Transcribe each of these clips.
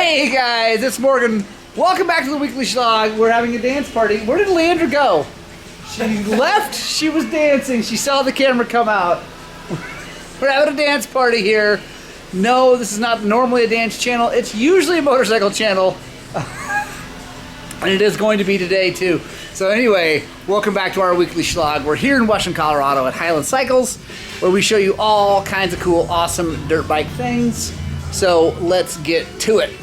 Hey guys, it's Morgan. Welcome back to the weekly Shlog. We're having a dance party. Where did Leandra go? She left, she was dancing, she saw the camera come out. We're having a dance party here. No, this is not normally a dance channel. It's usually a motorcycle channel. And it is going to be today too. So anyway, welcome back to our weekly Shlog. We're here in Western Colorado at Highland Cycles, where we show you all kinds of cool, awesome dirt bike things. So let's get to it.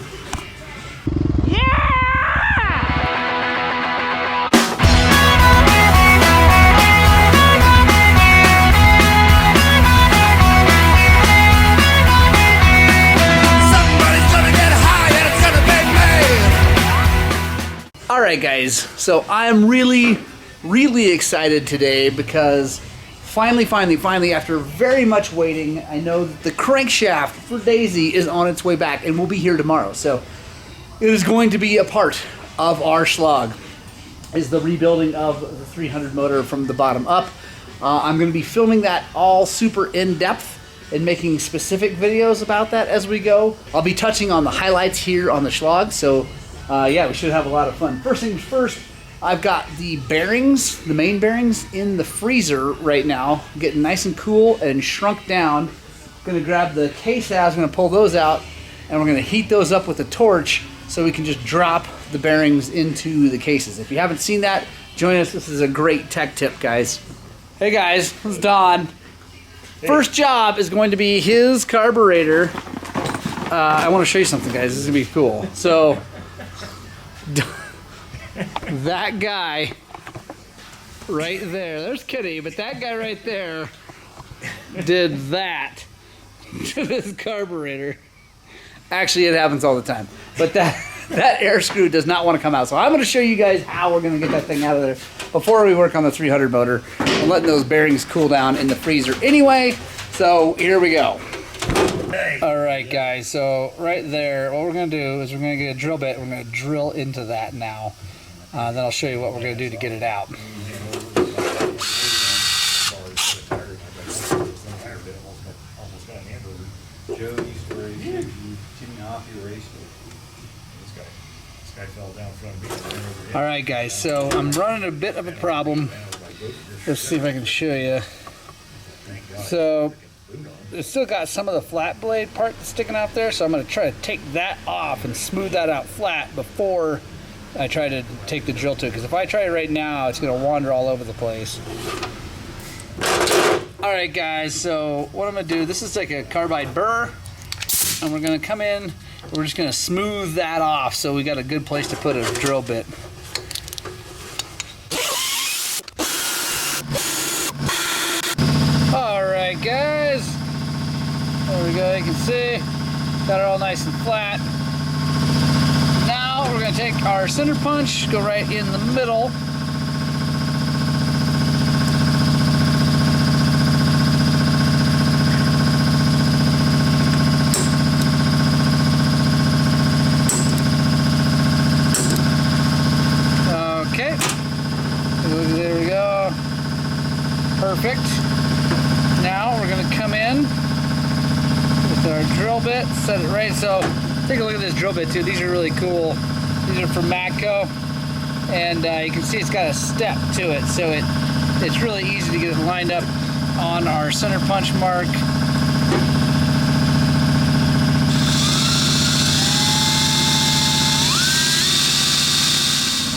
Alright guys, so I'm really excited today because finally, after very much waiting, I know that the crankshaft for Daisy is on its way back and will be here tomorrow. So it is going to be a part of our Shlog, is the rebuilding of the 300 motor from the bottom up. I'm going to be filming that all super in-depth and making specific videos about that as we go. I'll be touching on the highlights here on the Shlog, so yeah, we should have a lot of fun. First things first, I've got the bearings, the main bearings, in the freezer right now, getting nice and cool and shrunk down. I'm going to grab the case halves, I'm going to pull those out, and we're going to heat those up with a torch so we can just drop the bearings into the cases. If you haven't seen that, join us. This is a great tech tip, guys. Hey guys, this is Don. Hey. First job is going to be his carburetor. I want to show you something, guys. This is going to be cool. So that guy right there, there's Kitty, but that guy right there did that to this carburetor. Actually, it happens all the time, but that air screw does not want to come out. So I'm going to show you guys how we're going to get that thing out of there before we work on the 300 motor. I'm letting those bearings cool down in the freezer anyway, so here we go. Alright guys, so right there, what we're going to do is we're going to get a drill bit, we're going to drill into that now. Then I'll show you what we're going to do to get it out. Alright guys, so I'm running a bit of a problem. Let's see if I can show you. So it's still got some of the flat blade part that's sticking out there, so I'm going to try to take that off and smooth that out flat before I try to take the drill to it, because if I try it right now, it's going to wander all over the place. Alright guys, so what I'm going to do, this is like a carbide burr, and we're going to come in, we're just going to smooth that off so we got a good place to put a drill bit. Alright guys, there we go, you can see, got it all nice and flat. Now we're going to take our center punch, go right in the middle. Okay, there we go, perfect. Now we're going to come in with our drill bit, set it right. So take a look at this drill bit too. These are really cool. These are from Matco, and you can see it's got a step to it, so it's really easy to get it lined up on our center punch mark.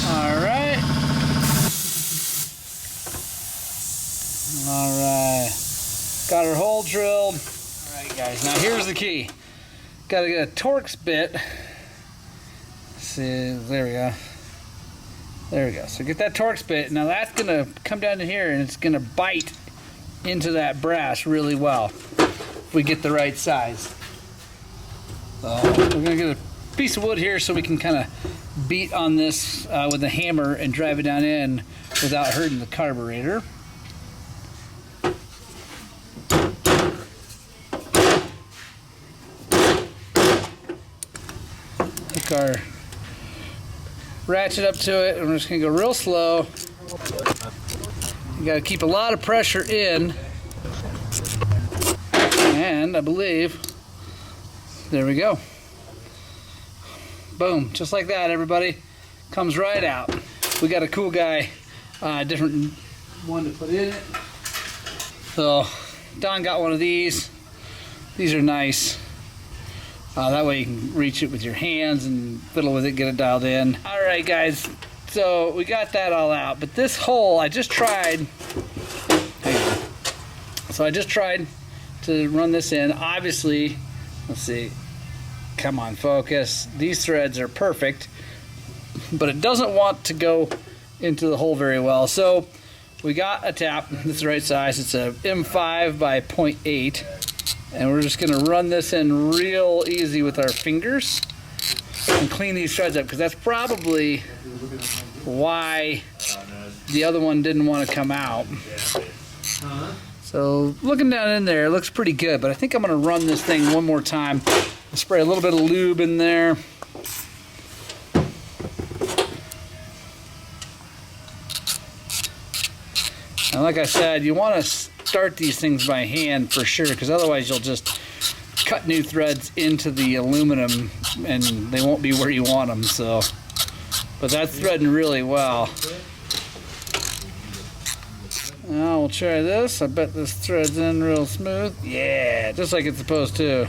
All right. Got our hole drilled. Alright guys, now here's the key. Got to get a Torx bit. Let's see, there we go. There we go. So get that Torx bit. Now that's going to come down to here and it's going to bite into that brass really well if we get the right size. So we're going to get a piece of wood here so we can kind of beat on this with a hammer and drive it down in without hurting the carburetor. Our ratchet up to it, and we're just going to go real slow. You got to keep a lot of pressure in, and I believe There we go. Boom, just like that, everybody. Comes right out. We got a cool guy, different one to put in it. So Don got one of these. These are nice. That way you can reach it with your hands and fiddle with it, get it dialed in. All right, guys. So we got that all out, but this hole I just tried. So I just tried to run this in. Obviously, let's see. Come on, focus. These threads are perfect, but it doesn't want to go into the hole very well. So we got a tap. It's the right size. It's a M5 by 0.8, and we're just gonna run this in real easy with our fingers and clean these threads up, because that's probably why the other one didn't want to come out. So looking down in there, it looks pretty good, but I think I'm gonna run this thing one more time. I'll spray a little bit of lube in there. And like I said, you want to start these things by hand for sure, because otherwise you'll just cut new threads into the aluminum and they won't be where you want them. So, but that's threading really well. Now we'll try this. I bet this threads in real smooth. Yeah, just like it's supposed to.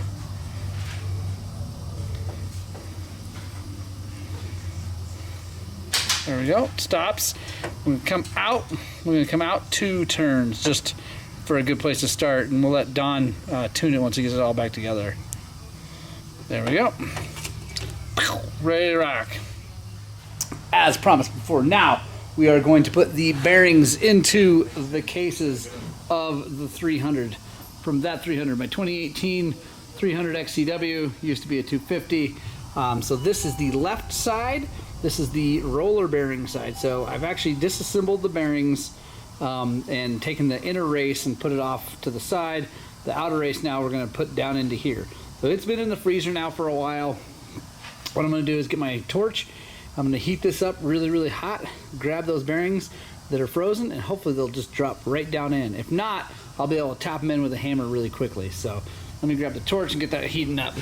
There we go. Stops. We're gonna come out. We're gonna come out 2 turns just for a good place to start, and we'll let Don tune it once he gets it all back together. There we go. Ready to rock. As promised before, now we are going to put the bearings into the cases of the 300. From that 300, my 2018 300 XCW used to be a 250. So this is the left side. This is the roller bearing side. So I've actually disassembled the bearings and taken the inner race and put it off to the side. The outer race now we're gonna put down into here. So it's been in the freezer now for a while. What I'm gonna do is get my torch. I'm gonna heat this up really, really hot, grab those bearings that are frozen, and hopefully they'll just drop right down in. If not, I'll be able to tap them in with a hammer really quickly. So let me grab the torch and get that heating up.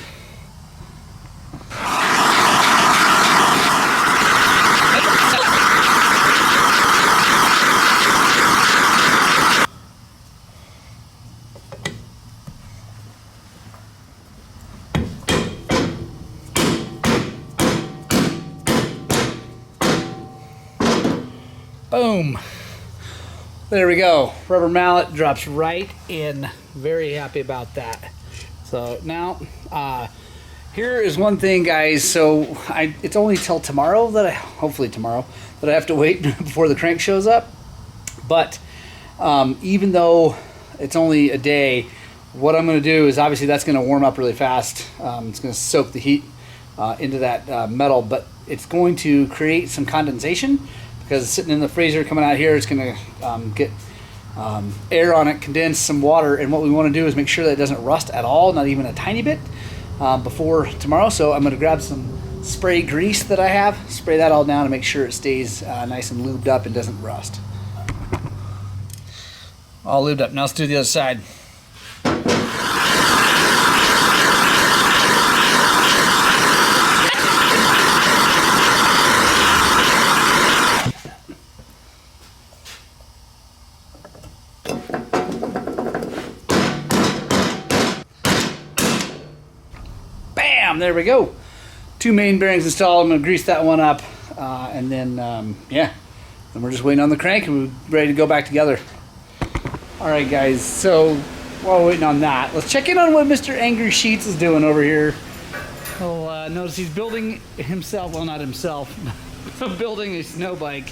Boom. There we go. Rubber mallet drops right in. Very happy about that. So now, here is one thing, guys. So it's only till tomorrow that hopefully tomorrow, that I have to wait before the crank shows up. But even though it's only a day, what I'm going to do is obviously that's going to warm up really fast. It's going to soak the heat into that metal, but it's going to create some condensation. Because it's sitting in the freezer, coming out here, it's going to get air on it, condense some water, and what we want to do is make sure that it doesn't rust at all, not even a tiny bit, before tomorrow. So I'm going to grab some spray grease that I have, spray that all down to make sure it stays nice and lubed up and doesn't rust. All lubed up. Now let's do the other side. There we go. 2 main bearings installed. I'm going to grease that one up, and then yeah, and we're just waiting on the crank and we're ready to go back together. All right, guys. So while we're waiting on that, let's check in on what Mr. Angry Sheets is doing over here. You'll notice he's building himself. Well, not himself. Building a snow bike,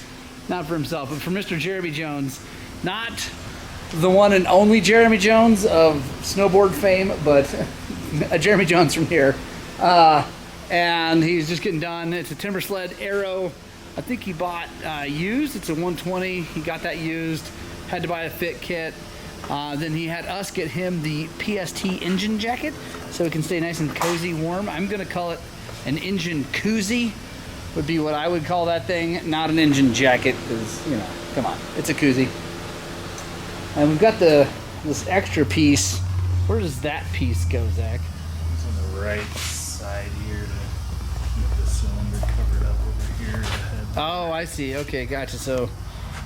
not for himself, but for Mr. Jeremy Jones. Not the one and only Jeremy Jones of snowboard fame, but a Jeremy Jones from here. And he's just getting done. It's a Timber Sled Arrow. I think he bought used. It's a 120. He got that used. Had to buy a fit kit. Then he had us get him the PST engine jacket so it can stay nice and cozy, warm. I'm gonna call it an engine koozie. Would be what I would call that thing. Not an engine jacket, because you know, come on, it's a koozie. And we've got this extra piece. Where does that piece go, Zach? It's on the right side here to keep this in. Oh, I see. Okay, gotcha. So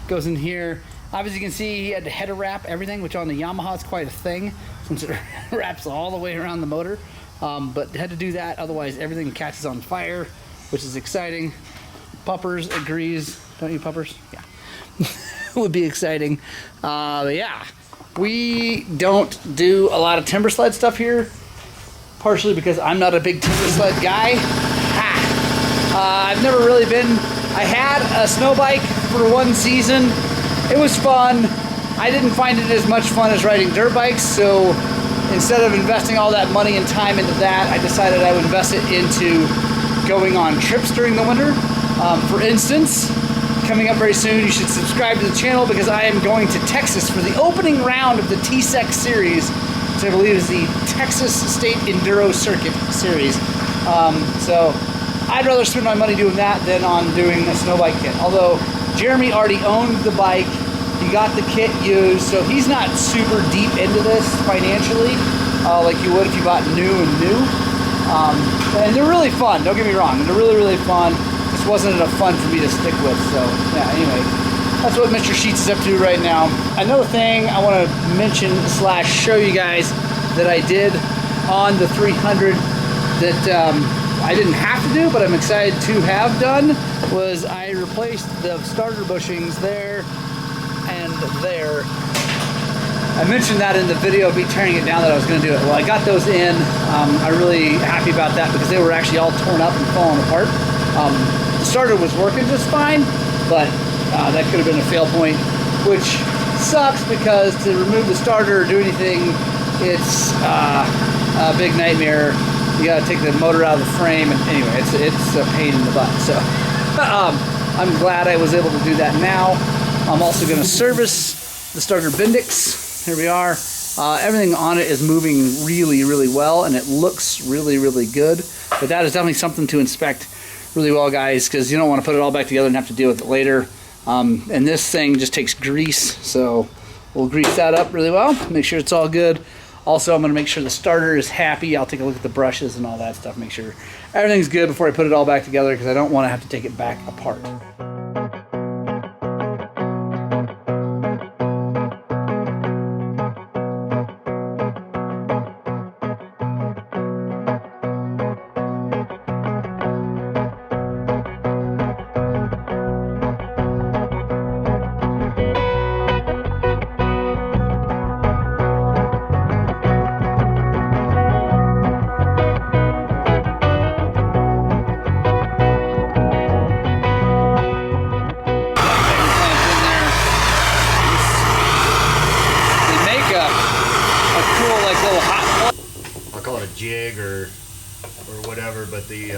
goes in here. Obviously, you can see he had to header wrap everything, which on the Yamaha is quite a thing since it wraps all the way around the motor. But had to do that, otherwise everything catches on fire, which is exciting. Puppers agrees. Don't you, Puppers? Yeah. Would be exciting. But yeah, we don't do a lot of timber sled stuff here, partially because I'm not a big timber sled guy. I've never really been. I had a snow bike for one season. It was fun. I didn't find it as much fun as riding dirt bikes, so instead of investing all that money and time into that, I decided I would invest it into going on trips during the winter. For instance, coming up very soon, you should subscribe to the channel because I am going to Texas for the opening round of the TSEC series, which I believe is the Texas State Enduro Circuit series. So I'd rather spend my money doing that than on doing a snow bike kit. Although Jeremy already owned the bike, he got the kit used, so he's not super deep into this financially, like you would if you bought new. And they're really fun, don't get me wrong. They're really, really fun. This wasn't enough fun for me to stick with, so yeah, anyway. That's what Mr. Sheets is up to right now. Another thing I want to mention / show you guys that I did on the 300 that I didn't have to do, but I'm excited to have done, was I replaced the starter bushings there and there. I mentioned that in the video of me tearing it down that I was going to do it. Well, I got those in. I'm really happy about that because they were actually all torn up and falling apart. The starter was working just fine, but that could have been a fail point, which sucks because to remove the starter or do anything, it's a big nightmare. You gotta take the motor out of the frame, and anyway, it's a pain in the butt. So I'm glad I was able to do that now. I'm also gonna service the starter Bendix. Here we are. Everything on it is moving really, really well, and it looks really, really good. But that is definitely something to inspect really well, guys, because you don't want to put it all back together and have to deal with it later. And this thing just takes grease, so we'll grease that up really well, make sure it's all good. Also, I'm going to make sure the starter is happy. I'll take a look at the brushes and all that stuff, make sure everything's good before I put it all back together, because I don't want to have to take it back apart. Jig or whatever, but the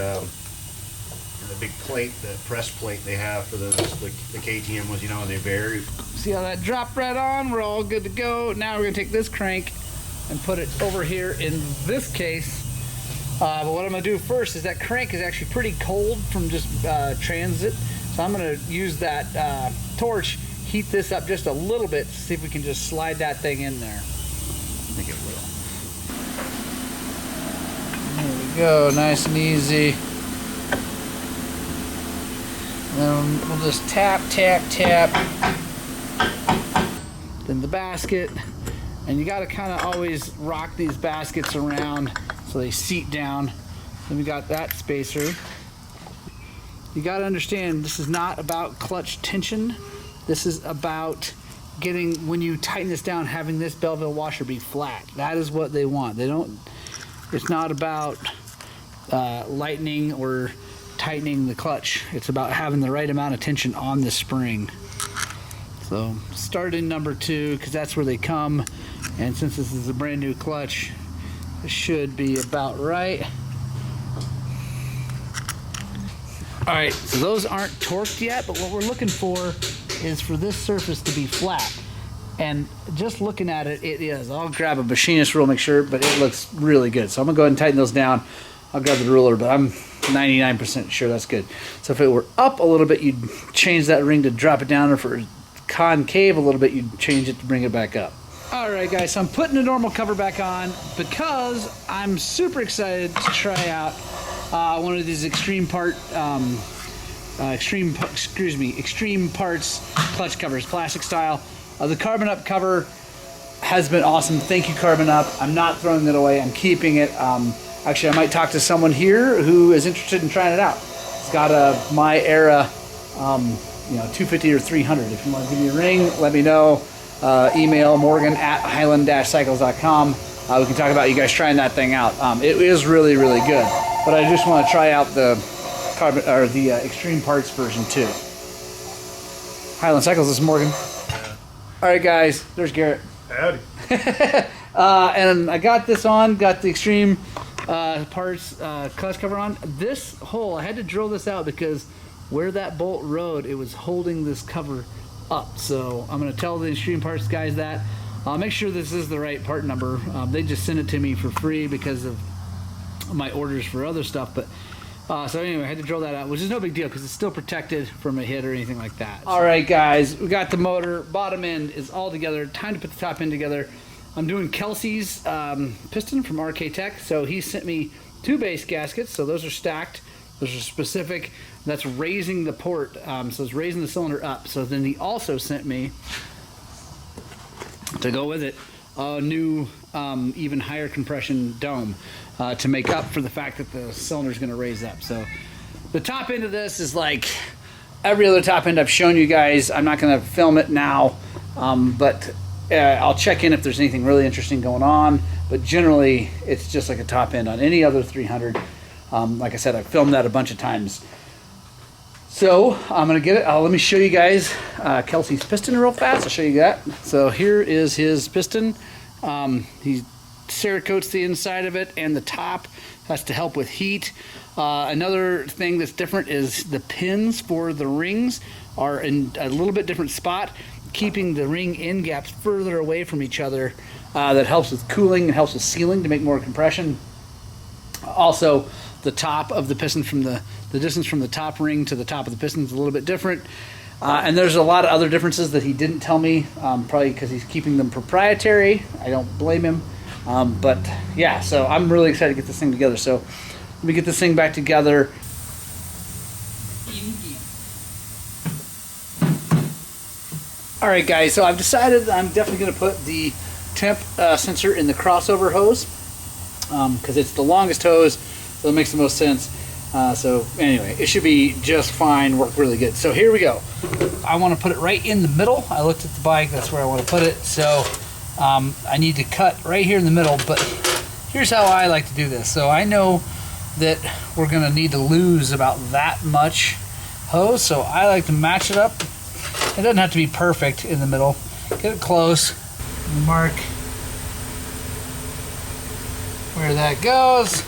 big plate, the press plate they have for the KTM was, you know, and they vary. See how that dropped right on? We're all good to go. Now we're gonna take this crank and put it over here in this case. But what I'm gonna do first is that crank is actually pretty cold from just transit, so I'm gonna use that torch, heat this up just a little bit to see if we can just slide that thing in there. I think it will. There we go, nice and easy. And then we'll just tap, tap, tap. Then the basket. And you gotta kinda always rock these baskets around so they seat down. Then we got that spacer. You gotta understand, this is not about clutch tension. This is about getting, when you tighten this down, having this Belleville washer be flat. That is what they want. They don't, it's not about lightening or tightening the clutch. It's about having the right amount of tension on the spring. So start in number 2 because that's where they come, and since this is a brand new clutch, it should be about right. All right, so those aren't torqued yet, but what we're looking for is for this surface to be flat. And just looking at it, it is. I'll grab a machinist rule, make sure, but it looks really good. So I'm gonna go ahead and tighten those down. I'll grab the ruler, but I'm 99% sure that's good. So if it were up a little bit, you'd change that ring to drop it down, or for concave a little bit, you'd change it to bring it back up. All right, guys, so I'm putting the normal cover back on because I'm super excited to try out one of these extreme part extreme parts clutch covers, plastic style. The Carbon Up cover has been awesome. Thank you, Carbon Up. I'm not throwing it away. I'm keeping it. Actually, I might talk to someone here who is interested in trying it out. It's got a My Era, 250 or 300. If you want to give me a ring, let me know. Email morgan@highland-cycles.com. We can talk about you guys trying that thing out. It is really, really good. But I just want to try out the carbon or the extreme parts version too. Highland Cycles, this is Morgan. All right, guys. There's Garrett. Howdy. And I got this on. Got the extreme parts clutch cover on. This hole, I had to drill this out because where that bolt rode, it was holding this cover up. So I'm going to tell the extreme parts guys that. Make sure this is the right part number. They just sent it to me for free because of my orders for other stuff. But so anyway, I had to drill that out, which is no big deal because it's still protected from a hit or anything like that. All right, guys, we got the motor. Bottom end is all together. Time to put the top end together. I'm doing Kelsey's piston from RK Tech. So he sent me 2 base gaskets. So those are stacked. Those are specific. That's raising the port. So it's raising the cylinder up. So then he also sent me, to go with it, a new even higher compression dome to make up for the fact that the cylinder is going to raise up. So the top end of this is like every other top end I've shown you guys. I'm not going to film it now, but I'll check in if there's anything really interesting going on. But generally, it's just like a top end on any other 300. Like I said, I've filmed that a bunch of times. So I'm gonna get it. Let me show you guys Kelsey's piston real fast. I'll show you that. So here is his piston. He Cerakotes the inside of it and the top. That's to help with heat. Another thing that's different is the pins for the rings are in a little bit different spot, keeping the ring end gaps further away from each other. That helps with cooling and helps with sealing to make more compression. Also, the top of the piston from the distance from the top ring to the top of the piston is a little bit different. And there's a lot of other differences that he didn't tell me, probably because he's keeping them proprietary. I don't blame him. But yeah, so I'm really excited to get this thing together. So let me get this thing back together. All right, guys, so I've decided I'm definitely going to put the temp sensor in the crossover hose because it's the longest hose, so it makes the most sense. So anyway, it should be just fine, work really good. So here we go. I want to put it right in the middle. I looked at the bike, that's where I want to put it. So I need to cut right here in the middle, but here's how I like to do this. So I know that we're going to need to lose about that much hose, so I like to match it up. It doesn't have to be perfect in the middle. Get it close, mark where that goes.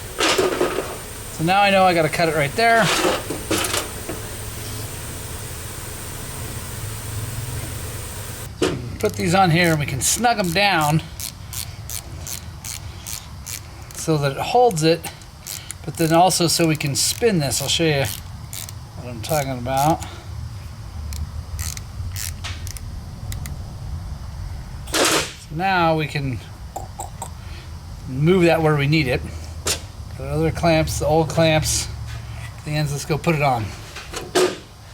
So now I know I got to cut it right there. So we can put these on here and we can snug them down so that it holds it, but then also so we can spin this. I'll show you what I'm talking about. So now we can move that where we need it. Got other clamps, the old clamps, the ends. Let's go put it on.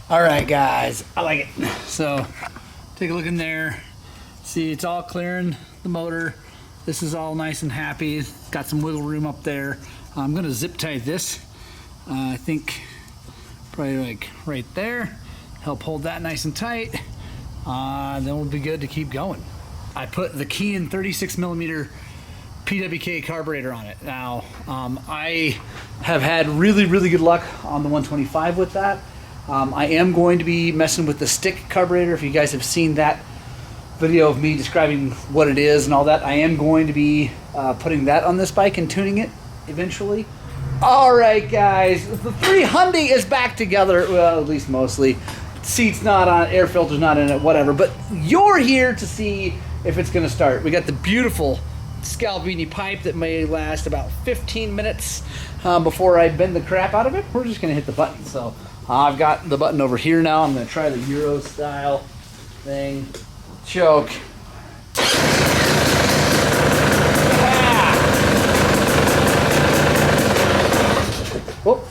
All right, guys, I like it. So take a look in there. See, it's all clearing the motor. This is all nice and happy. It's got some wiggle room up there. I'm gonna zip tie this. I think probably like right there. Help hold that nice and tight. Then we'll be good to keep going. I put the Kean 36mm PWK carburetor on it. Now, I have had really, really good luck on the 125 with that. I am going to be messing with the stick carburetor. If you guys have seen that video of me describing what it is and all that, I am going to be putting that on this bike and tuning it eventually. All right, guys, the 300 is back together. Well, at least mostly. Seat's not on, air filter's not in it, whatever. But you're here to see if it's going to start. We got the beautiful Scalvini pipe that may last about 15 minutes before I bend the crap out of it. We're just going to hit the button. So I've got the button over here now. I'm going to try the Euro style thing. Choke. Ah. Whoop.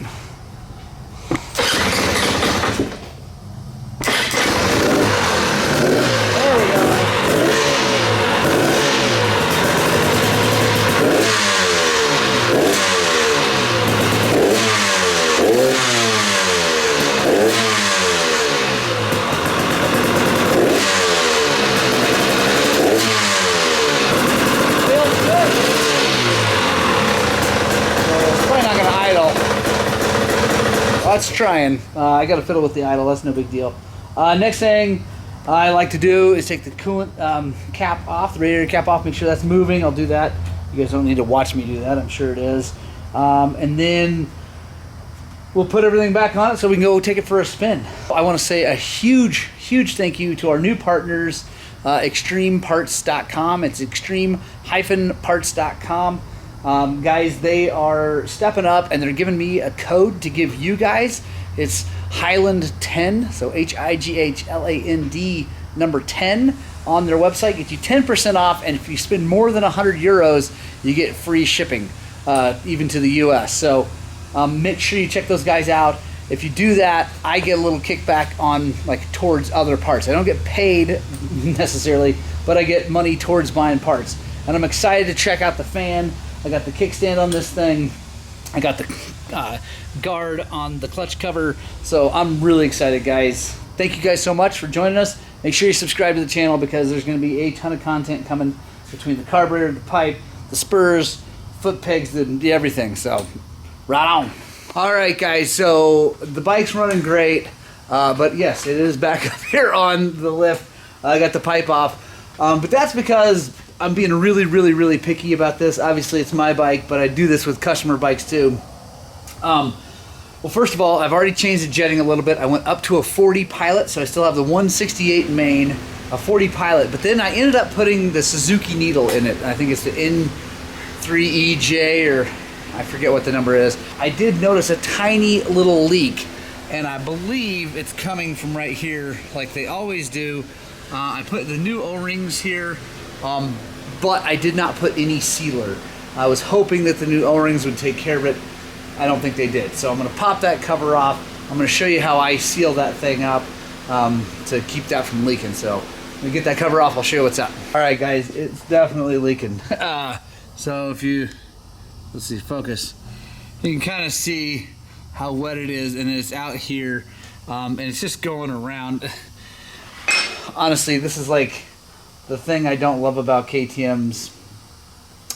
That's trying. I got to fiddle with the idle. That's no big deal. Next thing I like to do is take the coolant cap off, the radiator cap off, make sure that's moving. I'll do that. You guys don't need to watch me do that. I'm sure it is. And then we'll put everything back on it so we can go take it for a spin. I want to say a huge thank you to our new partners, extremeparts.com. It's extreme-parts.com. Guys, they are stepping up and they're giving me a code to give you guys. It's Highland 10, so HIGHLAND number 10 on their website. Get you 10% off, and if you spend more than 100 euros, you get free shipping, even to the US. So make sure you check those guys out. If you do that, I get a little kickback on, like, towards other parts. I don't get paid necessarily, but I get money towards buying parts. And I'm excited to check out the fan. I got the kickstand on this thing. I got the guard on the clutch cover. So I'm really excited, guys. Thank you guys so much for joining us. Make sure you subscribe to the channel because there's going to be a ton of content coming between the carburetor, the pipe, the spurs, foot pegs, the everything. So right on. All right, guys. So the bike's running great, but yes, it is back up here on the lift. I got the pipe off, but that's because I'm being really picky about this. Obviously, it's my bike, but I do this with customer bikes too. Well, first of all, I've already changed the jetting a little bit. I went up to a 40 Pilot, so I still have the 168 main, a 40 Pilot, but then I ended up putting the Suzuki needle in it. I think it's the N3EJ, or I forget what the number is. I did notice a tiny little leak, and I believe it's coming from right here, like they always do. I put the new O-rings here, but I did not put any sealer. I was hoping that the new O-rings would take care of it. I don't think they did. So I'm going to pop that cover off. I'm going to show you how I seal that thing up to keep that from leaking. So when we get that cover off, I'll show you what's up. All right, guys, it's definitely leaking. So if you, let's see, focus. You can kind of see how wet it is, and it's out here, and it's just going around. Honestly, this is like the thing I don't love about KTM's.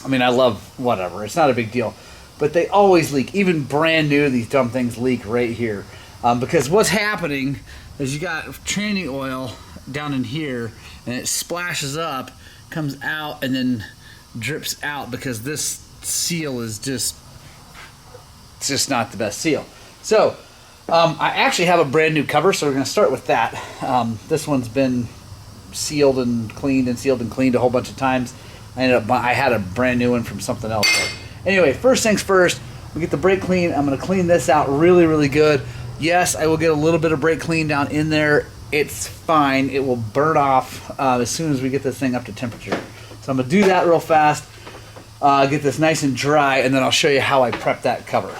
I mean, I love whatever. It's not a big deal. But they always leak. Even brand new, these dumb things leak right here. Because what's happening is you got training oil down in here, and it splashes up, comes out, and then drips out because this seal is just not the best seal. So I actually have a brand new cover, so we're going to start with that. This one's been sealed and cleaned and sealed and cleaned a whole bunch of times. I had a brand new one from something else. Anyway, first things first, we get the brake clean. I'm going to clean this out really good. Yes, I will get a little bit of brake clean down in there. It's fine. It will burn off as soon as we get this thing up to temperature. So I'm going to do that real fast, get this nice and dry, and then I'll show you how I prep that cover.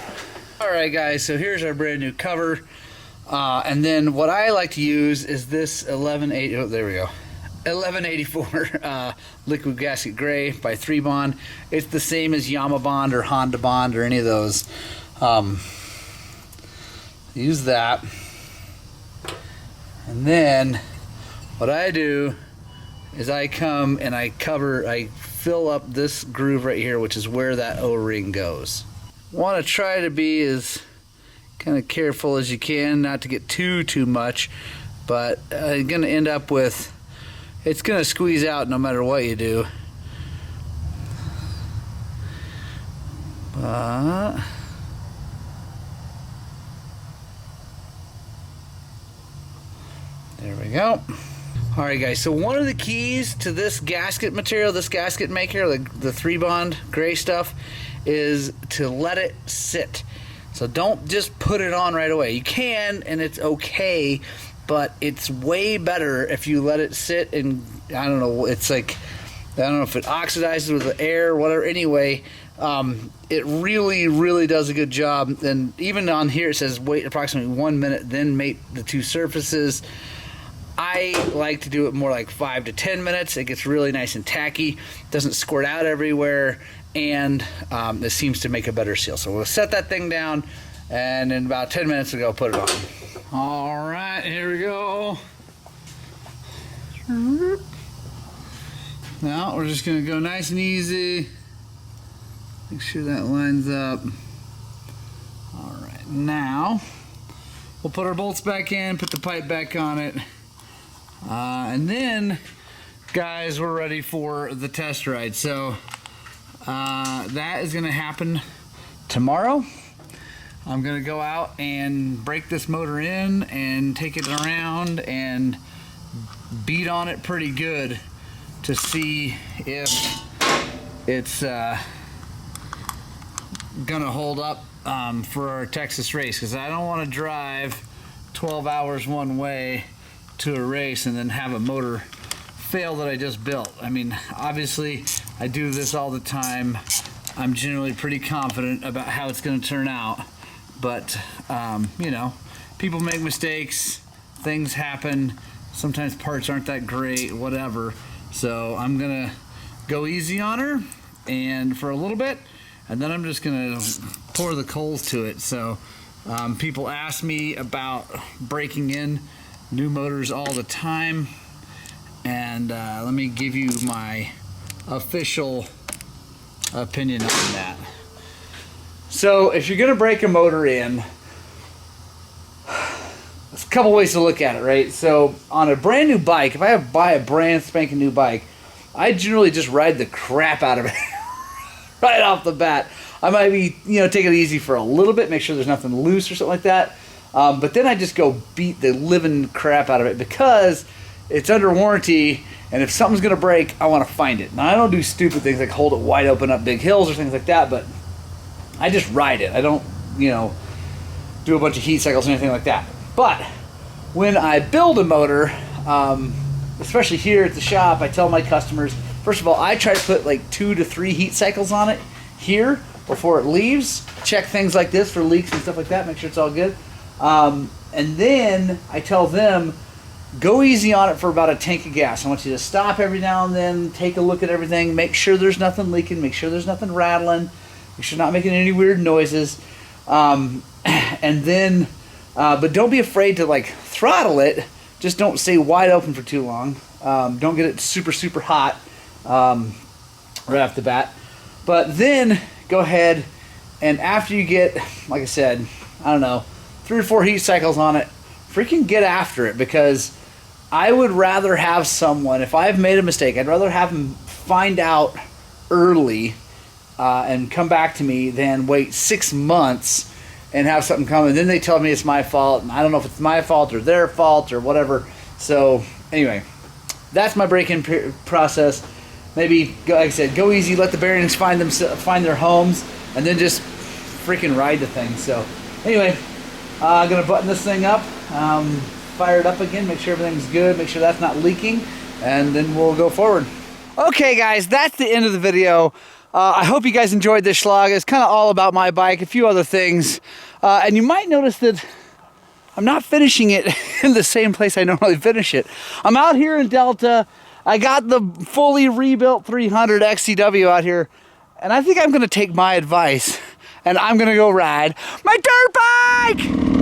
All right, guys, so here's our brand new cover. And then what I like to use is this 1180, oh, there we go. 1184 liquid gasket gray by 3Bond. It's the same as Yamaha Bond or Honda Bond or any of those. Use that. And then what I do is I come and I fill up this groove right here, which is where that O-ring goes. Want to try to be as kind of careful as you can, not to get too much, but you're going to end up with, it's going to squeeze out no matter what you do. But there we go. All right, guys, so one of the keys to this gasket material, this gasket maker, the 3Bond gray stuff, is to let it sit. So don't just put it on right away. You can, and it's okay, but it's way better if you let it sit, and I don't know, it's like, I don't know if it oxidizes with the air or whatever. Anyway, it really does a good job. And even on here it says wait approximately 1 minute, then mate the two surfaces. I like to do it more like 5 to 10 minutes. It gets really nice and tacky, doesn't squirt out everywhere, and it seems to make a better seal. So we'll set that thing down, and in about 10 minutes we'll go put it on. All right, here we go. Now we're just gonna go nice and easy. Make sure that lines up. All right, now we'll put our bolts back in, put the pipe back on it, and then, guys, we're ready for the test ride. So that is gonna happen tomorrow. I'm gonna go out and break this motor in and take it around and beat on it pretty good to see if it's gonna hold up for our Texas race, because I don't want to drive 12 hours one way to a race and then have a motor fail that I just built. I mean, obviously I do this all the time. I'm generally pretty confident about how it's going to turn out, but you know, people make mistakes, things happen, sometimes parts aren't that great, whatever. So I'm gonna go easy on her and for a little bit, and then I'm just gonna pour the coals to it. So people ask me about breaking in new motors all the time, and let me give you my official opinion on that. So if you're gonna break a motor in, there's a couple ways to look at it, right? So on a brand new bike, if I buy a brand spanking new bike, I generally just ride the crap out of it right off the bat. I might be, you know, take it easy for a little bit, make sure there's nothing loose or something like that. But then I just go beat the living crap out of it because it's under warranty, and if something's gonna break, I wanna find it. Now I don't do stupid things like hold it wide open up big hills or things like that, but I just ride it. I don't, you know, do a bunch of heat cycles or anything like that. But when I build a motor, especially here at the shop, I tell my customers, first of all, I try to put like 2 to 3 heat cycles on it here before it leaves. Check things like this for leaks and stuff like that, make sure it's all good. And then I tell them, go easy on it for about a tank of gas. I want you to stop every now and then, take a look at everything, make sure there's nothing leaking, make sure there's nothing rattling, make sure you're not making any weird noises. And then, but don't be afraid to like throttle it. Just don't stay wide open for too long. Don't get it super, super hot right off the bat. But then go ahead and after you get, like I said, I don't know, 3 or 4 heat cycles on it, freaking get after it, because I would rather have someone, if I've made a mistake, I'd rather have them find out early and come back to me than wait 6 months and have something come and then they tell me it's my fault, and I don't know if it's my fault or their fault or whatever. So anyway, that's my break-in process. Maybe, like I said, go easy, let the bearings find their homes, and then just freaking ride the thing. So anyway, I'm gonna button this thing up, fire it up again, make sure everything's good, make sure that's not leaking, and then we'll go forward. Okay guys, that's the end of the video. I hope you guys enjoyed this Shlog. It's kind of all about my bike, a few other things. And you might notice that I'm not finishing it in the same place I normally finish it. I'm out here in Delta. I got the fully rebuilt 300 XCW out here. And I think I'm going to take my advice and I'm going to go ride my dirt bike!